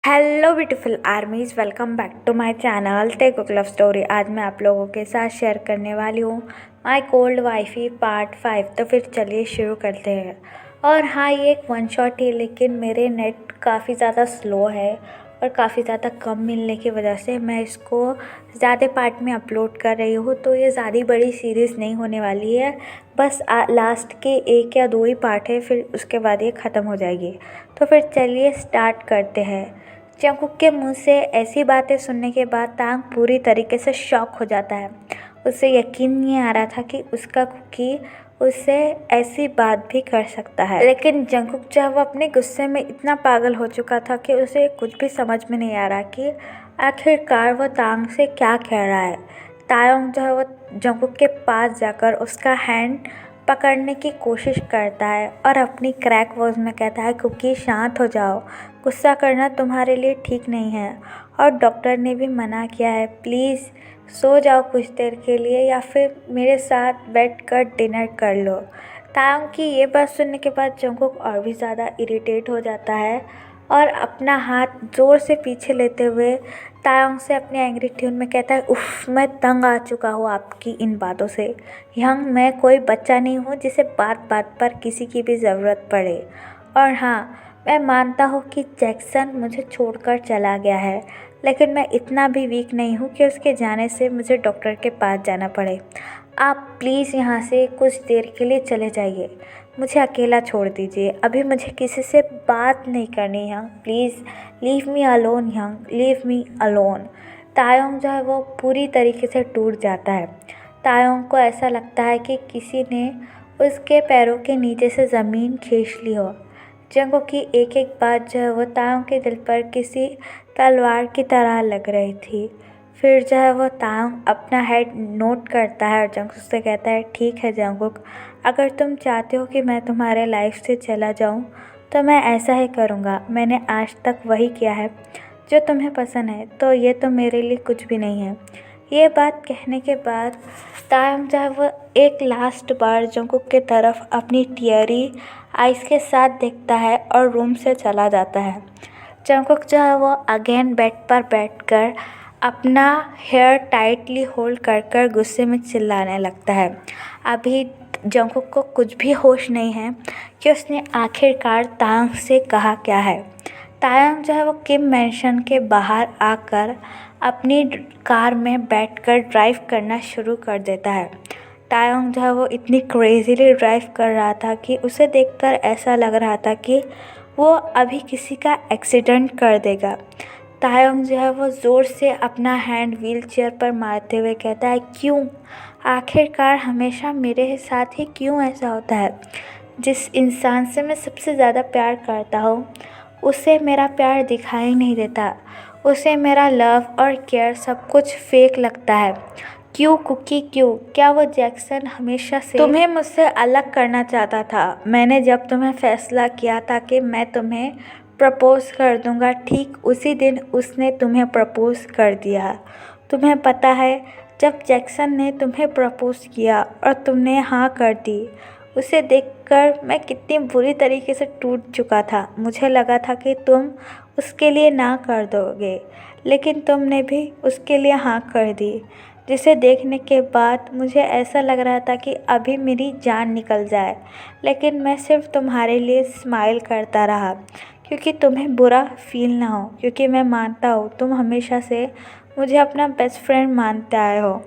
Hello beautiful armies, welcome back to my channel tech love story. आज मैं आप लोगों के साथ शेयर करने वाली हूँ माय कोल्ड वाइफी पार्ट 5। तो फिर चलिए शुरू करते हैं। और हाँ, ये एक वन शॉट है, लेकिन मेरे नेट काफ़ी ज़्यादा स्लो है और काफ़ी ज़्यादा कम मिलने की वजह से मैं इसको ज़्यादा पार्ट में अपलोड कर रही हूँ। तो ये ज़्यादा बड़ी सीरीज़ नहीं होने वाली है, बस लास्ट के 1 या 2 ही पार्ट है, फिर उसके बाद ये ख़त्म हो जाएगी। तो फिर चलिए स्टार्ट करते हैं। जंगकुक के मुंह से ऐसी बातें सुनने के बाद तांग पूरी तरीके से शॉक हो जाता है। उसे यकीन नहीं आ रहा था कि उसका कुकी उससे ऐसी बात भी कर सकता है। लेकिन जंगकुक जो है वो अपने गुस्से में इतना पागल हो चुका था कि उसे कुछ भी समझ में नहीं आ रहा कि आखिरकार वो तांग से क्या कह रहा है। तायोंग जो है वो जंगकुक के पास जाकर उसका हैंड पकड़ने की कोशिश करता है और अपनी क्रैक वॉइस में कहता है, कुकी शांत हो जाओ, गुस्सा करना तुम्हारे लिए ठीक नहीं है और डॉक्टर ने भी मना किया है। प्लीज़ सो जाओ कुछ देर के लिए या फिर मेरे साथ बैठ कर डिनर कर लो। तायोंग की ये बात सुनने के बाद जंगकुक और भी ज़्यादा इरिटेट हो जाता है और अपना हाथ ज़ोर से पीछे लेते हुए तायोंग से अपने एंग्री ट्यून में कहता है, उफ़, मैं तंग आ चुका हूँ आपकी इन बातों से। यंग, मैं कोई बच्चा नहीं हूँ जिसे बात बात पर किसी की भी ज़रूरत पड़े। और हाँ, मैं मानता हूँ कि जैक्सन मुझे छोड़कर चला गया है, लेकिन मैं इतना भी वीक नहीं हूँ कि उसके जाने से मुझे डॉक्टर के पास जाना पड़े। आप प्लीज़ यहाँ से कुछ देर के लिए चले जाइए, मुझे अकेला छोड़ दीजिए। अभी मुझे किसी से बात नहीं करनी है। Please leave me alone Young, leave me alone. Taeyong जो है वो पूरी तरीके से टूट जाता है। तायोंग को ऐसा लगता है कि किसी ने उसके पैरों के नीचे से ज़मीन खींच ली हो। जंगकुक की एक एक बात जो है वो तायोंग के दिल पर किसी तलवार की तरह लग रही थी। फिर जो है वो तायोंग अपना हेड नोट करता है और जंगकुक से कहता है, ठीक है जंगकुक, अगर तुम चाहते हो कि मैं तुम्हारे लाइफ से चला जाऊं तो मैं ऐसा ही करूंगा। मैंने आज तक वही किया है जो तुम्हें पसंद है, तो ये तो मेरे लिए कुछ भी नहीं है। ये बात कहने के बाद तायंग जो है वो एक लास्ट बार जंगकुक के तरफ अपनी टियरी आइस के साथ देखता है और रूम से चला जाता है। जंगकुक जो है वो अगेन बेड पर बैठकर अपना हेयर टाइटली होल्ड कर कर गुस्से में चिल्लाने लगता है। अभी जंगकुक को कुछ भी होश नहीं है कि उसने आखिरकार तायंग से कहा क्या है। तायंग जो है वो किम मैंशन के बाहर आकर अपनी कार में बैठकर ड्राइव करना शुरू कर देता है। तायंग जो है वो इतनी क्रेज़ीली ड्राइव कर रहा था कि उसे देखकर ऐसा लग रहा था कि वो अभी किसी का एक्सीडेंट कर देगा। तायंग जो है वो ज़ोर से अपना हैंड व्हील चेयर पर मारते हुए कहता है, क्यों, आखिरकार हमेशा मेरे साथ ही क्यों ऐसा होता है। जिस इंसान से मैं सबसे ज़्यादा प्यार करता हूँ उसे मेरा प्यार दिखाई नहीं देता, उसे मेरा लव और केयर सब कुछ फेक लगता है। क्यों कुकी, क्यों? क्या वो जैक्सन हमेशा से तुम्हें मुझसे अलग करना चाहता था? मैंने जब तुम्हें फैसला किया था कि मैं तुम्हें प्रपोज़ कर दूंगा, ठीक उसी दिन उसने तुम्हें प्रपोज़ कर दिया। तुम्हें पता है, जब जैक्सन ने तुम्हें प्रपोज़ किया और तुमने हाँ कर दी, उसे देखकर मैं कितनी बुरी तरीके से टूट चुका था। मुझे लगा था कि तुम उसके लिए ना कर दोगे, लेकिन तुमने भी उसके लिए हाँ कर दी, जिसे देखने के बाद मुझे ऐसा लग रहा था कि अभी मेरी जान निकल जाए। लेकिन मैं सिर्फ तुम्हारे लिए स्माइल करता रहा क्योंकि तुम्हें बुरा फील ना हो, क्योंकि मैं मानता हूँ तुम हमेशा से मुझे अपना बेस्ट फ्रेंड मानते आए हो।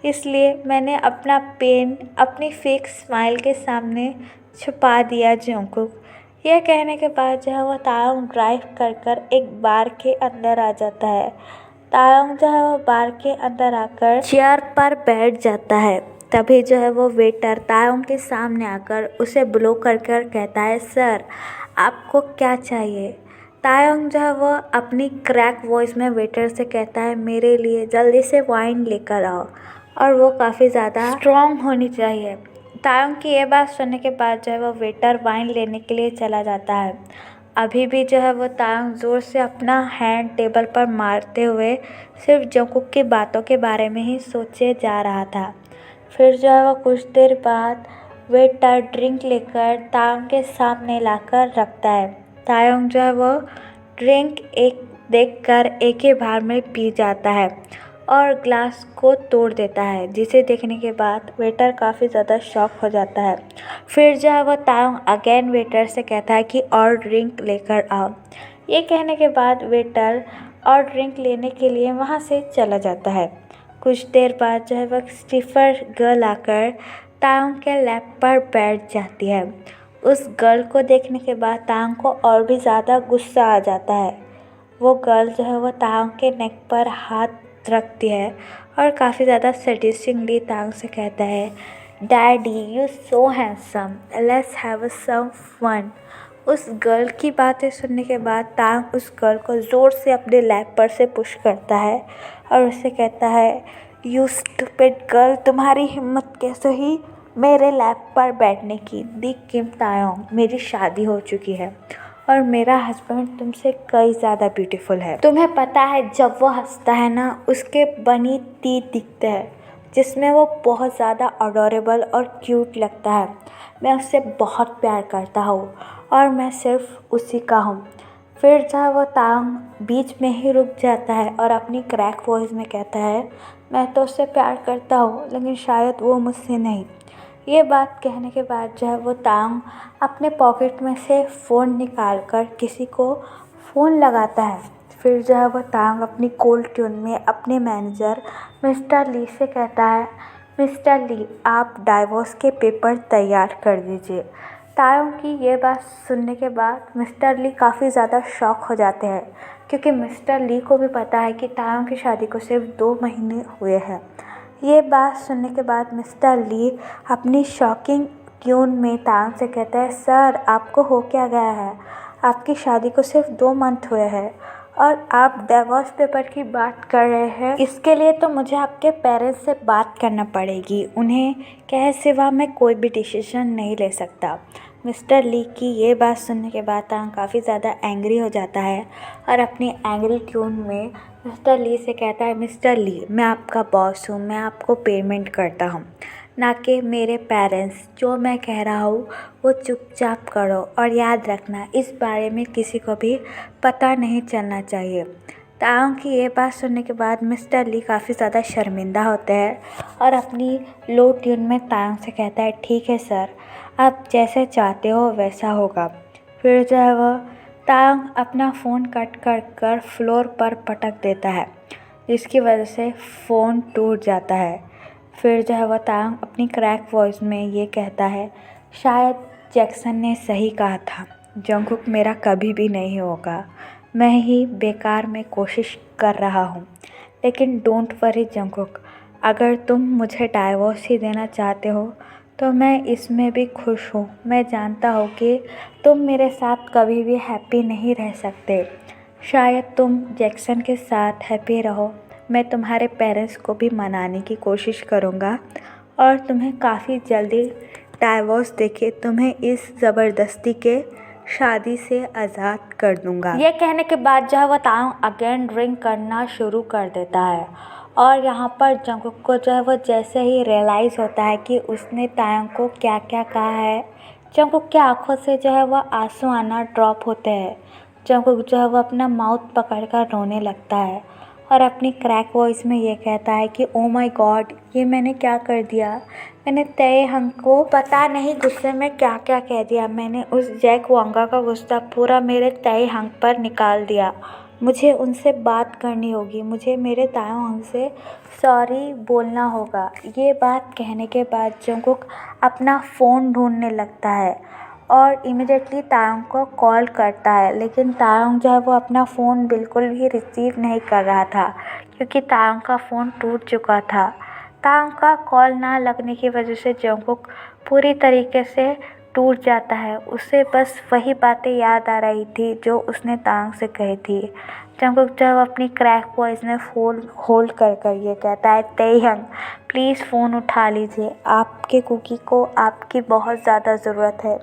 इसलिए मैंने अपना पेन अपनी फेक स्माइल के सामने छुपा दिया। जंगकुक यह कहने के बाद जो है वो तायंग ड्राइव कर कर एक बार के अंदर आ जाता है। तायंग जो है वो बार के अंदर आकर चेयर पर बैठ जाता है। तभी जो है वो वेटर तायंग के सामने आकर उसे ब्लो कर कर कहता है, सर आपको क्या चाहिए? तायंग जो है वो अपनी क्रैक वॉइस में वेटर से कहता है, मेरे लिए जल्दी से वाइन लेकर आओ, और वो काफ़ी ज़्यादा स्ट्रॉन्ग होनी चाहिए। तायंग की ये बात सुनने के बाद जो है वो वेटर वाइन लेने के लिए चला जाता है। अभी भी जो है वो तायंग ज़ोर से अपना हैंड टेबल पर मारते हुए सिर्फ जंगकुक की बातों के बारे में ही सोचे जा रहा था। फिर जो है वो कुछ देर बाद वेटर ड्रिंक लेकर तायंग के सामने लाकर रखता है। तायंग जो है वो ड्रिंक एक देखकर एक ही बार में पी जाता है और ग्लास को तोड़ देता है, जिसे देखने के बाद वेटर काफ़ी ज़्यादा शॉक हो जाता है। फिर जो है वो तायोंग अगेन वेटर से कहता है कि और ड्रिंक लेकर आओ। ये कहने के बाद वेटर और ड्रिंक लेने के लिए वहाँ से चला जाता है। कुछ देर बाद जो है वह स्टिफर गर्ल आकर तायोंग के लैप पर बैठ जाती है। उस गर्ल को देखने के बाद तायोंग को और भी ज़्यादा गुस्सा आ जाता है। वो गर्ल जो है वो तायोंग के नेक पर हाथ रखती है और काफ़ी ज़्यादा सेडिशिंगली तायोंग से कहता है, daddy you so handsome, let's have some fun. उस गर्ल की बातें सुनने के बाद तायोंग उस गर्ल को ज़ोर से अपने लैप पर से पुश करता है और उससे कहता है, यू स्टूपिड गर्ल, तुम्हारी हिम्मत कैसे हुई मेरे लैप पर बैठने की। दी किम तायोंग, मेरी शादी हो चुकी है और मेरा हस्बैंड तुमसे कई ज़्यादा ब्यूटीफुल है। तुम्हें पता है जब वो हंसता है ना, उसके बनी तीत दिखते हैं जिसमें वो बहुत ज़्यादा अडोरेबल और क्यूट लगता है। मैं उससे बहुत प्यार करता हूँ और मैं सिर्फ उसी का हूँ। फिर जहाँ वो तायोंग बीच में ही रुक जाता है और अपनी क्रैक वॉइस में कहता है, मैं तो उससे प्यार करता हूँ लेकिन शायद वो मुझसे नहीं। ये बात कहने के बाद जो है वो तायोंग अपने पॉकेट में से फ़ोन निकाल कर किसी को फ़ोन लगाता है। फिर जो है वो तायोंग अपनी कोल्ड ट्यून में अपने मैनेजर मिस्टर ली से कहता है, मिस्टर ली आप डाइवोर्स के पेपर तैयार कर दीजिए। तायोंग की ये बात सुनने के बाद मिस्टर ली काफ़ी ज़्यादा शॉक हो जाते हैं, क्योंकि मिस्टर ली को भी पता है कि तायोंग की शादी को सिर्फ 2 महीने हुए हैं। ये बात सुनने के बाद मिस्टर ली अपनी शॉकिंग ट्यून में तायोंग से कहता है, सर आपको हो क्या गया है, आपकी शादी को सिर्फ 2 मंथ हुए हैं और आप डिवोर्स पेपर की बात कर रहे हैं। इसके लिए तो मुझे आपके पेरेंट्स से बात करना पड़ेगी, उन्हें कहे सिवा मैं कोई भी डिसीजन नहीं ले सकता। मिस्टर ली की ये बात सुनने के बाद तायोंग काफ़ी ज़्यादा एंग्री हो जाता है और अपनी एंग्री ट्यून में मिस्टर ली से कहता है, मिस्टर ली मैं आपका बॉस हूँ, मैं आपको पेमेंट करता हूँ, ना कि मेरे पेरेंट्स। जो मैं कह रहा हूँ वो चुपचाप करो और याद रखना इस बारे में किसी को भी पता नहीं चलना चाहिए। तायोंग की ये बात सुनने के बाद मिस्टर ली काफ़ी ज़्यादा शर्मिंदा होते हैं और अपनी लो ट्यून में तायोंग से कहता है, ठीक है सर, आप जैसे चाहते हो वैसा होगा। फिर जो है वो तायोंग अपना फ़ोन कट कर फ्लोर पर पटक देता है, जिसकी वजह से फ़ोन टूट जाता है। फिर जो है वो तायोंग अपनी क्रैक वॉइस में ये कहता है, शायद जैक्सन ने सही कहा था, जंगकुक मेरा कभी भी नहीं होगा, मैं ही बेकार में कोशिश कर रहा हूँ। लेकिन डोंट वरी जंगकुक, अगर तुम मुझे डाइवोर्स ही देना चाहते हो तो मैं इसमें भी खुश हूँ। मैं जानता हूँ कि तुम मेरे साथ कभी भी हैप्पी नहीं रह सकते, शायद तुम जैक्सन के साथ हैप्पी रहो। मैं तुम्हारे पेरेंट्स को भी मनाने की कोशिश करूँगा और तुम्हें काफ़ी जल्दी डाइवोर्स देके तुम्हें इस ज़बरदस्ती के शादी से आज़ाद कर दूँगा। ये कहने के बाद जो है वो तायोंग अगेन ड्रिंक करना शुरू कर देता है और यहाँ पर जंगकुक को जो है वो जैसे ही रियलाइज़ होता है कि उसने तायोंग को क्या क्या कहा है, जंगकुक की आंखों से जो है वो आंसू आना ड्रॉप होते हैं। जंगकुक जो है वो अपना माउथ पकड़कर रोने लगता है और अपनी क्रैक वॉइस में ये कहता है कि ओ माय गॉड, ये मैंने क्या कर दिया, मैंने ताएहंग को पता नहीं गुस्से में क्या क्या कह दिया, मैंने उस जैक वांगा का गुस्सा पूरा मेरे ताएहंग पर निकाल दिया। मुझे उनसे बात करनी होगी, मुझे मेरे ताएहंग से सॉरी बोलना होगा। ये बात कहने के बाद जंगकुक अपना फ़ोन ढूंढने लगता है और इमिडिएटली तायोंग को कॉल करता है, लेकिन तायोंग जो है वो अपना फ़ोन बिल्कुल भी रिसीव नहीं कर रहा था, क्योंकि तायोंग का फ़ोन टूट चुका था। तायोंग का कॉल ना लगने की वजह से जंगकुक पूरी तरीके से टूट जाता है। उसे बस वही बातें याद आ रही थी जो उसने तायोंग से कही थी। जंगकुक जब अपनी क्रैक वॉइस में फ़ोन होल्ड कर ये कहता है, ताएहंग प्लीज़ फ़ोन उठा लीजिए, आपके कुकी को आपकी बहुत ज़्यादा ज़रूरत है,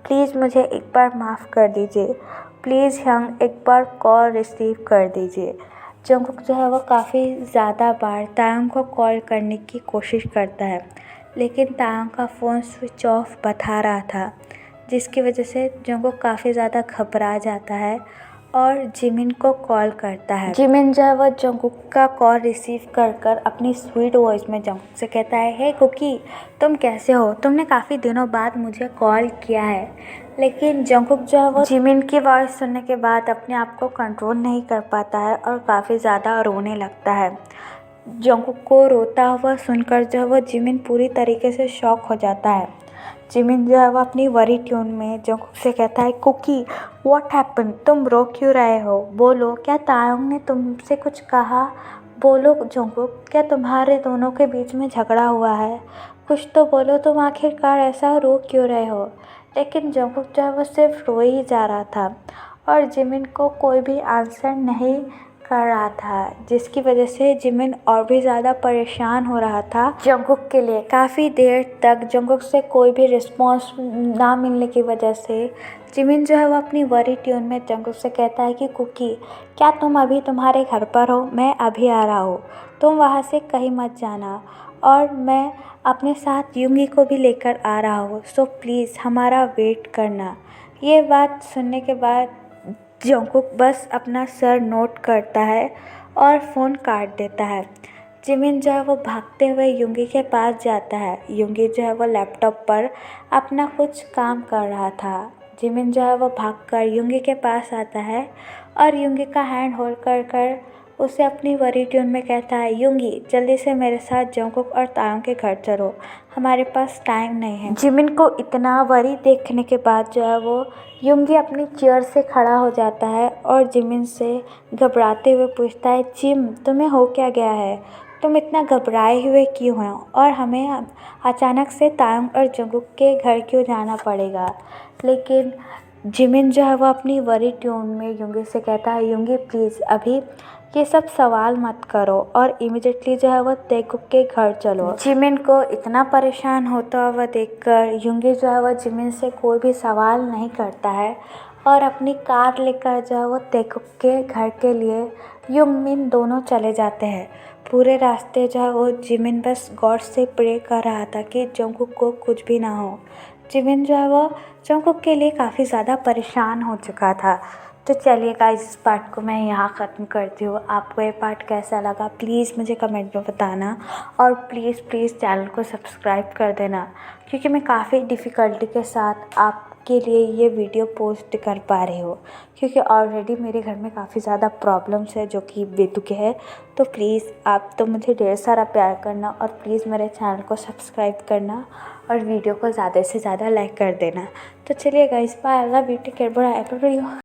प्लीज़ मुझे एक बार माफ़ कर दीजिए, प्लीज़ हंग एक बार कॉल रिसीव कर दीजिए। जंगकुक जो है वो काफ़ी ज़्यादा बार तायोंग को कॉल करने की कोशिश करता है, लेकिन तायोंग का फ़ोन स्विच ऑफ बता रहा था, जिसकी वजह से जंगकुक काफ़ी ज़्यादा घबरा जाता है और जिमिन को कॉल करता है। जिमिन जो है वो जंगकुक का कॉल रिसीव कर कर अपनी स्वीट वॉइस में जंगकुक से कहता है, हे कुकी, तुम कैसे हो? तुमने काफ़ी दिनों बाद मुझे कॉल किया है। लेकिन जंगकुक जो है वो जिमिन की वॉइस सुनने के बाद अपने आप को कंट्रोल नहीं कर पाता है और काफ़ी ज़्यादा रोने लगता है। जंगकुक को रोता हुआ सुनकर जो है वो जिमिन पूरी तरीके से शॉक हो जाता है। जिमिन जो है वो अपनी वरी ट्यून में जंगकुक से कहता है, कुकी व्हाट हैपन? तुम रो क्यों रहे हो? बोलो, क्या तायोंग ने तुमसे कुछ कहा? बोलो जंगकुक, क्या तुम्हारे दोनों के बीच में झगड़ा हुआ है? कुछ तो बोलो, तुम आखिरकार ऐसा रो क्यों रहे हो? लेकिन जंगकुक जो है वो सिर्फ रो ही जा रहा था और जिमिन को कोई भी आंसर नहीं कर रहा था, जिसकी वजह से जिमिन और भी ज़्यादा परेशान हो रहा था जंगकुक के लिए। काफ़ी देर तक जंगकुक से कोई भी रिस्पॉन्स ना मिलने की वजह से जिमिन जो है वो अपनी वरी ट्यून में जंगकुक से कहता है कि कुकी, क्या तुम अभी तुम्हारे घर पर हो? मैं अभी आ रहा हूँ, तुम वहाँ से कहीं मत जाना और मैं अपने साथ युंगी को भी लेकर आ रहा हूँ, सो प्लीज़ हमारा वेट करना। ये बात सुनने के बाद जंगकुक बस अपना सर नोट करता है और फ़ोन काट देता है। जिमिन जो है वो भागते हुए युंगी के पास जाता है। युंगी जो है वो लैपटॉप पर अपना कुछ काम कर रहा था। जिमिन जो है वो भागकर युंगी के पास आता है और युंगी का हैंड होल्ड कर कर उसे अपनी वरी ट्यून में कहता है, युंगी जल्दी से मेरे साथ जंगकुक और तायोंग के घर चलो, हमारे पास टाइम नहीं है। जिमिन को इतना वरी देखने के बाद जो है वो युंगी अपनी चेयर से खड़ा हो जाता है और जिमिन से घबराते हुए पूछता है, जिम तुम्हें हो क्या गया है? तुम इतना घबराए हुए क्यों हो और हमें अचानक से तायोंग और जंगकुक के घर क्यों जाना पड़ेगा? लेकिन जिमिन जो है वो अपनी वरी ट्यून में युंगी से कहता है, युंगी प्लीज़ अभी ये सब सवाल मत करो और इमिडिएटली जो है वो तायोंग के घर चलो। जिमिन को इतना परेशान होता हुआ देखकर युंगी जो है वो जिमिन से कोई भी सवाल नहीं करता है और अपनी कार लेकर जो है वो तायोंग के घर के लिए युंगमिन दोनों चले जाते हैं। पूरे रास्ते जो है वो जिमिन बस गॉड से प्रे कर रहा था कि जंगकुक को कुछ भी ना हो। जिमिन जो है वो जंगकुक के लिए काफ़ी ज़्यादा परेशान हो चुका था। तो चलिए गाइस, इस पार्ट को मैं यहाँ ख़त्म करती हूँ। आपको ये पार्ट कैसा लगा प्लीज़ मुझे कमेंट में बताना और प्लीज़ चैनल को सब्सक्राइब कर देना, क्योंकि मैं काफ़ी डिफ़िकल्टी के साथ आपके लिए ये वीडियो पोस्ट कर पा रही हूँ, क्योंकि ऑलरेडी मेरे घर में काफ़ी ज़्यादा प्रॉब्लम्स है जो कि बेतुके है। तो प्लीज़ आप तो मुझे ढेर सारा प्यार करना और प्लीज़ मेरे चैनल को सब्सक्राइब करना और वीडियो को ज़्यादा से ज़्यादा लाइक कर देना। तो चलिए guys, bye, I love you, take care, bye everyone.